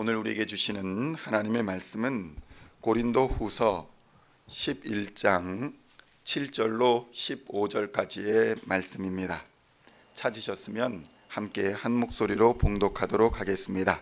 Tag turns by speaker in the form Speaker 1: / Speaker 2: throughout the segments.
Speaker 1: 오늘 우리에게 주시는 하나님의 말씀은 고린도후서 11장 7절로 15절까지의 말씀입니다. 찾으셨으면 함께 한 목소리로 봉독하도록 하겠습니다.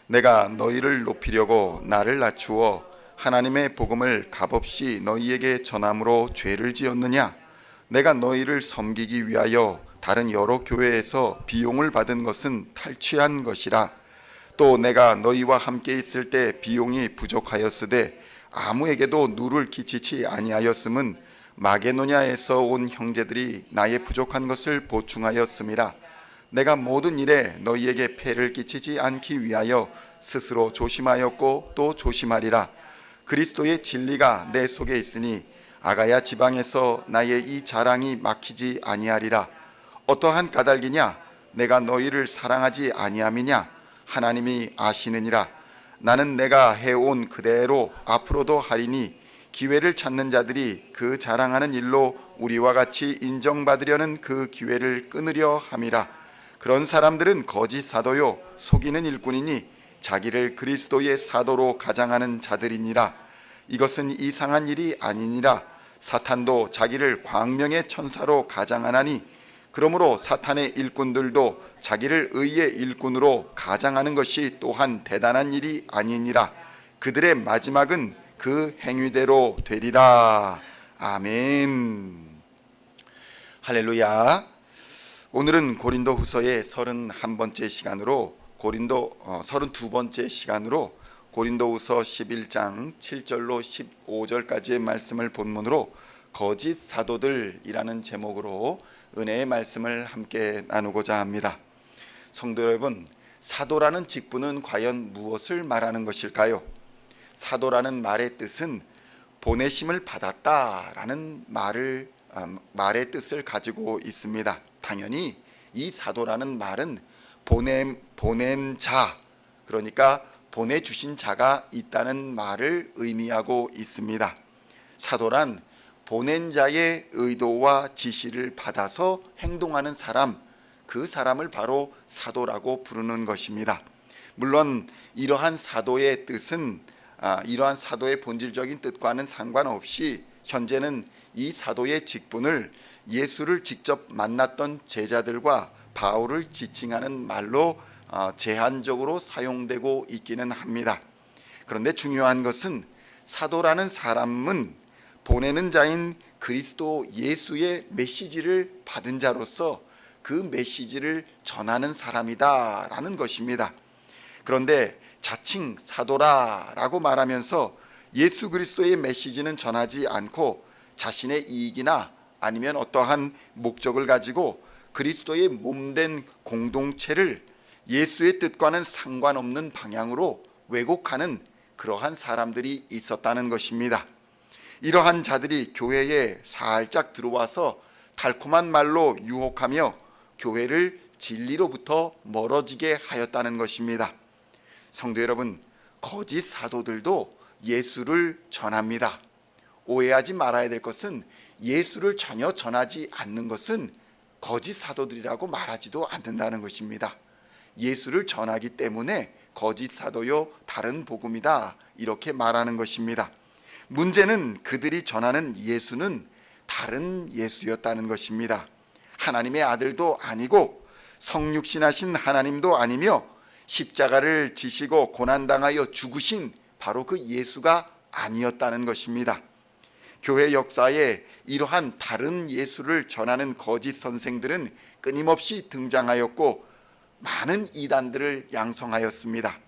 Speaker 1: 내가 너희를 높이려고 나를 낮추어 하나님의 복음을 값없이 너희에게 전함으로 죄를 지었느냐? 내가 너희를 섬기기 위하여 다른 여러 교회에서 비용을 받은 것은 탈취한 것이라. 또 내가 너희와 함께 있을 때 비용이 부족하였으되 아무에게도 누를 끼치지 아니하였음은 마게도냐에서 온 형제들이 나의 부족한 것을 보충하였음이라. 내가 모든 일에 너희에게 폐를 끼치지 않기 위하여 스스로 조심하였고 또 조심하리라. 그리스도의 진리가 내 속에 있으니 아가야 지방에서 나의 이 자랑이 막히지 아니하리라. 어떠한 까닭이냐? 내가 너희를 사랑하지 아니함이냐? 하나님이 아시느니라. 나는 내가 해온 그대로 앞으로도 하리니 기회를 찾는 자들이 그 자랑하는 일로 우리와 같이 인정받으려는 그 기회를 끊으려 함이라. 그런 사람들은 거짓 사도요 속이는 일꾼이니 자기를 그리스도의 사도로 가장하는 자들이니라. 이것은 이상한 일이 아니니라. 사탄도 자기를 광명의 천사로 가장하나니 그러므로 사탄의 일꾼들도 자기를 의의 일꾼으로 가장하는 것이 또한 대단한 일이 아니니라. 그들의 마지막은 그 행위대로 되리라. 아멘. 할렐루야. 오늘은 고린도후서의 31번째 시간으로 32번째 시간으로 고린도후서 11장 7절로 15절까지의 말씀을 본문으로 거짓 사도들이라는 제목으로 은혜의 말씀을 함께 나누고자 합니다. 성도 여러분, 사도라는 직분은 과연 무엇을 말하는 것일까요? 사도라는 말의 뜻은 보내심을 받았다라는 말의 뜻을 가지고 있습니다. 당연히 이 사도라는 말은 보낸 자, 그러니까 보내주신 자가 있다는 말을 의미하고 있습니다. 사도란 보낸 자의 의도와 지시를 받아서 행동하는 사람, 그 사람을 바로 사도라고 부르는 것입니다. 물론 이러한 사도의 뜻은 이러한 사도의 본질적인 뜻과는 상관없이 현재는 이 사도의 직분을 예수를 직접 만났던 제자들과 바울을 지칭하는 말로 제한적으로 사용되고 있기는 합니다. 그런데 중요한 것은 사도라는 사람은 보내는 자인 그리스도 예수의 메시지를 받은 자로서 그 메시지를 전하는 사람이다라는 것입니다. 그런데 자칭 사도라라고 말하면서 예수 그리스도의 메시지는 전하지 않고 자신의 이익이나 아니면 어떠한 목적을 가지고 그리스도의 몸된 공동체를 예수의 뜻과는 상관없는 방향으로 왜곡하는 그러한 사람들이 있었다는 것입니다. 이러한 자들이 교회에 살짝 들어와서 달콤한 말로 유혹하며 교회를 진리로부터 멀어지게 하였다는 것입니다. 성도 여러분, 거짓 사도들도 예수를 전합니다. 오해하지 말아야 될 것은 예수를 전혀 전하지 않는 것은 거짓 사도들이라고 말하지도 않는다는 것입니다. 예수를 전하기 때문에 거짓 사도요 다른 복음이다 이렇게 말하는 것입니다. 문제는 그들이 전하는 예수는 다른 예수였다는 것입니다. 하나님의 아들도 아니고 성육신하신 하나님도 아니며 십자가를 지시고 고난당하여 죽으신 바로 그 예수가 아니었다는 것입니다. 교회 역사에 이러한 다른 예수를 전하는 거짓 선생들은 끊임없이 등장하였고 많은 이단들을 양성하였습니다.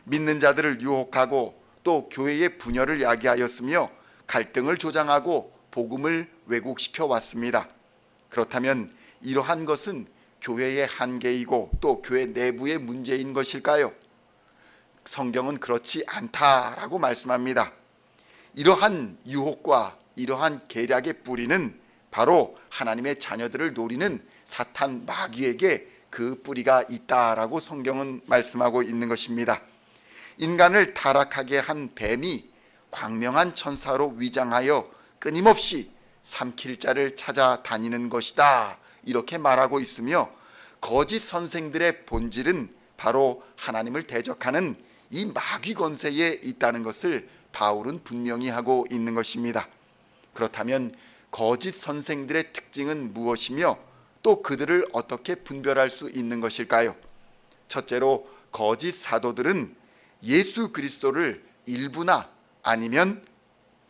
Speaker 1: 믿는 자들을 유혹하고 또 교회의 분열을 야기하였으며 갈등을 조장하고 복음을 왜곡시켜 왔습니다. 그렇다면 이러한 것은 교회의 한계이고 또 교회 내부의 문제인 것일까요? 성경은 그렇지 않다라고 말씀합니다. 이러한 유혹과 이러한 계략의 뿌리는 바로 하나님의 자녀들을 노리는 사탄 마귀에게 그 뿌리가 있다라고 성경은 말씀하고 있는 것입니다. 인간을 타락하게 한 뱀이 광명한 천사로 위장하여 끊임없이 삼킬 자를 찾아다니는 것이다 이렇게 말하고 있으며 거짓 선생들의 본질은 바로 하나님을 대적하는 이 마귀 권세에 있다는 것을 바울은 분명히 하고 있는 것입니다. 그렇다면 거짓 선생들의 특징은 무엇이며 또 그들을 어떻게 분별할 수 있는 것일까요? 첫째로 거짓 사도들은 예수 그리스도를 일부나 아니면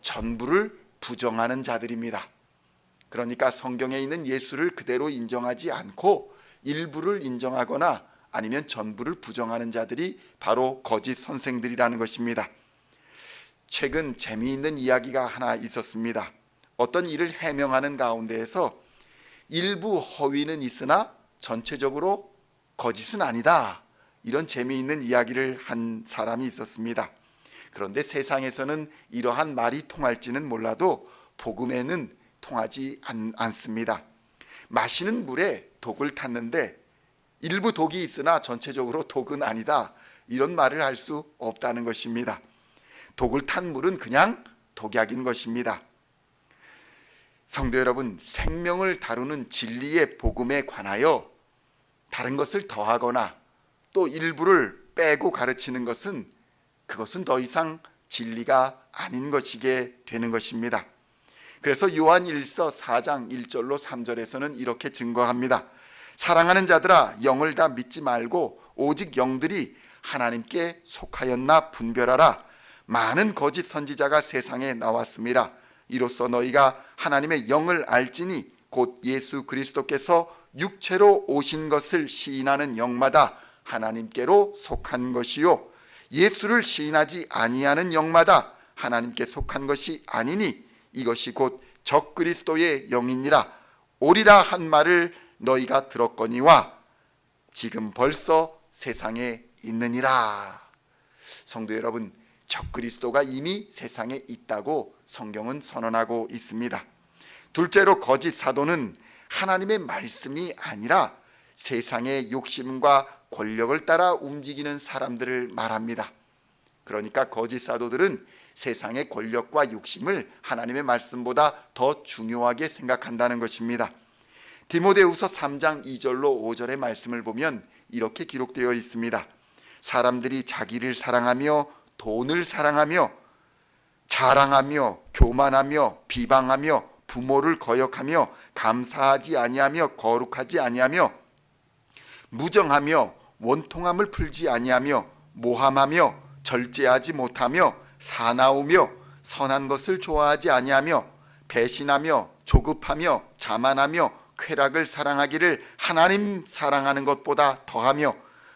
Speaker 1: 전부를 부정하는 자들입니다. 그러니까 성경에 있는 예수를 그대로 인정하지 않고 일부를 인정하거나 아니면 전부를 부정하는 자들이 바로 거짓 선생들이라는 것입니다. 최근 재미있는 이야기가 하나 있었습니다. 어떤 일을 해명하는 가운데에서 일부 허위는 있으나 전체적으로 거짓은 아니다, 이런 재미있는 이야기를 한 사람이 있었습니다. 그런데 세상에서는 이러한 말이 통할지는 몰라도 복음에는 통하지 않습니다. 마시는 물에 독을 탔는데 일부 독이 있으나 전체적으로 독은 아니다, 이런 말을 할 수 없다는 것입니다. 독을 탄 물은 그냥 독약인 것입니다. 성도 여러분, 생명을 다루는 진리의 복음에 관하여 다른 것을 더하거나 또 일부를 빼고 가르치는 것은 그것은 더 이상 진리가 아닌 것이게 되는 것입니다. 그래서 요한 1서 4장 1절로 3절에서는 이렇게 증거합니다. 사랑하는 자들아, 영을 다 믿지 말고 오직 영들이 하나님께 속하였나 분별하라. 많은 거짓 선지자가 세상에 나왔습니다. 이로써 너희가 하나님의 영을 알지니 곧 예수 그리스도께서 육체로 오신 것을 시인하는 영마다 하나님께로 속한 것이요, 예수를 시인하지 아니하는 영마다 하나님께 속한 것이 아니니 이것이 곧 적그리스도의 영이니라. 오리라 한 말을 너희가 들었거니와 지금 벌써 세상에 있느니라. 성도 여러분, 적그리스도가 이미 세상에 있다고 성경은 선언하고 있습니다. 둘째로 거짓 사도는 하나님의 말씀이 아니라 세상의 욕심과 권력을 따라 움직이는 사람들을 말합니다. 그러니까 거짓 사도들은 세상의 권력과 욕심을 하나님의 말씀보다 더 중요하게 생각한다는 것입니다. 디모데후서 3장 2절로 5절의 말씀을 보면 이렇게 기록되어 있습니다. 사람들이 자기를 사랑하며 돈을 사랑하며 자랑하며 교만하며 비방하며 부모를 거역하며 감사하지 아니하며 거룩하지 아니하며 무정하며 원통함을 풀지 아니하며 모함하며 절제하지 못하며 사나우며 선한 것을 좋아하지 아니하며 배신하며 조급하며 자만하며 쾌락을 사랑하기를 하나님 사랑하는 것보다 더하며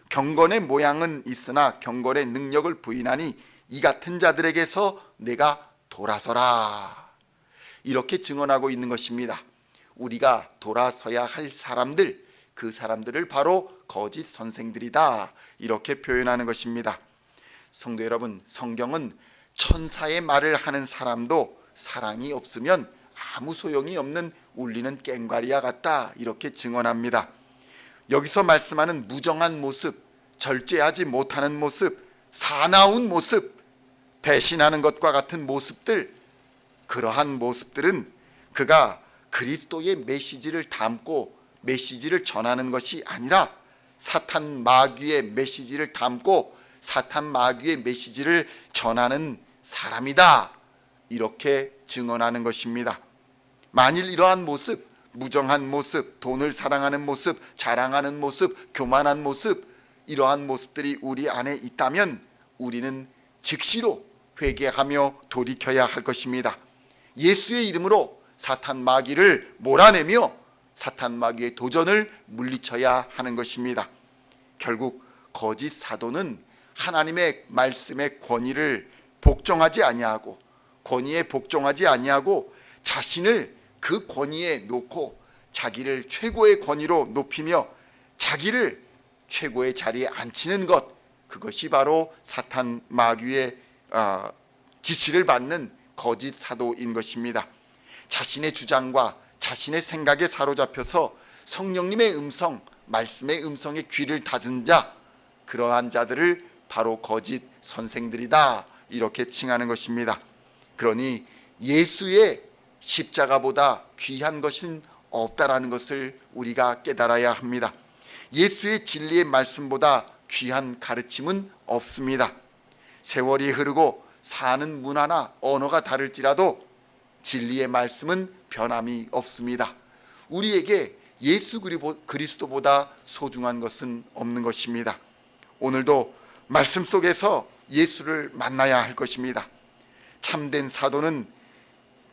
Speaker 1: 경건의 모양은 있으나 경건의 능력을 부인하니 이 같은 자들에게서 내가 돌아서라. 이렇게 증언하고 있는 것입니다. 우리가 돌아서야 할 사람들, 그 사람들을 바로 거짓 선생들이다, 이렇게 표현하는 것입니다. 성도 여러분, 성경은 천사의 말을 하는 사람도 사랑이 없으면 아무 소용이 없는 울리는 꽹과리와 같다, 이렇게 증언합니다. 여기서 말씀하는 무정한 모습, 절제하지 못하는 모습, 사나운 모습, 배신하는 것과 같은 모습들, 그러한 모습들은 그가 그리스도의 메시지를 담고 메시지를 전하는 것이 아니라 사탄 마귀의 메시지를 담고 사탄 마귀의 메시지를 전하는 사람이다, 이렇게 증언하는 것입니다. 만일 이러한 모습, 무정한 모습, 돈을 사랑하는 모습, 자랑하는 모습, 교만한 모습, 이러한 모습들이 우리 안에 있다면 우리는 즉시로 회개하며 돌이켜야 할 것입니다. 예수의 이름으로 사탄 마귀를 몰아내며 사탄 마귀의 도전을 물리쳐야 하는 것입니다. 결국 거짓 사도는 하나님의 말씀의 권위를 복종하지 아니하고 권위에 복종하지 아니하고 자신을 그 권위에 놓고 자기를 최고의 권위로 높이며 자기를 최고의 자리에 앉히는 것, 그것이 바로 사탄 마귀의 지시를 받는 거짓 사도인 것입니다. 자신의 주장과 자신의 생각에 사로잡혀서 성령님의 음성, 말씀의 음성에 귀를 닫은 자, 그러한 자들을 바로 거짓 선생들이다, 이렇게 칭하는 것입니다. 그러니 예수의 십자가보다 귀한 것은 없다라는 것을 우리가 깨달아야 합니다. 예수의 진리의 말씀보다 귀한 가르침은 없습니다. 세월이 흐르고 사는 문화나 언어가 다를지라도 진리의 말씀은 변함이 없습니다. 우리에게 예수 그리스도보다 소중한 것은 없는 것입니다. 오늘도 말씀 속에서 예수를 만나야 할 것입니다. 참된 사도는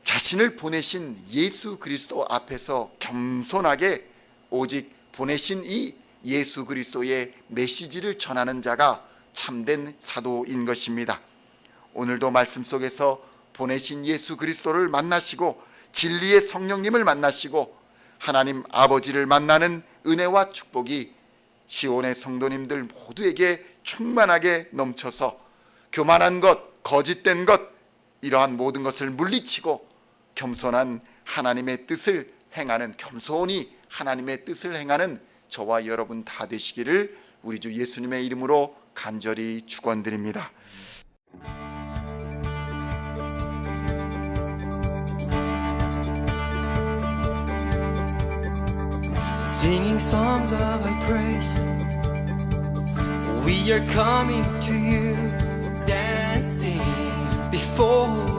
Speaker 1: 자신을 보내신 예수 그리스도 앞에서 겸손하게 오직 보내신 이 예수 그리스도의 메시지를 전하는 자가 참된 사도인 것입니다. 오늘도 말씀 속에서 보내신 예수 그리스도를 만나시고 진리의 성령님을 만나시고 하나님 아버지를 만나는 은혜와 축복이 시온의 성도님들 모두에게 충만하게 넘쳐서 교만한 것, 거짓된 것, 이러한 모든 것을 물리치고 겸손한 하나님의 뜻을 행하는, 겸손히 하나님의 뜻을 행하는 저와 여러분 다 되시기를 우리 주 예수님의 이름으로 간절히 축원드립니다.
Speaker 2: Singing songs of thy praise, we are coming to you, dancing before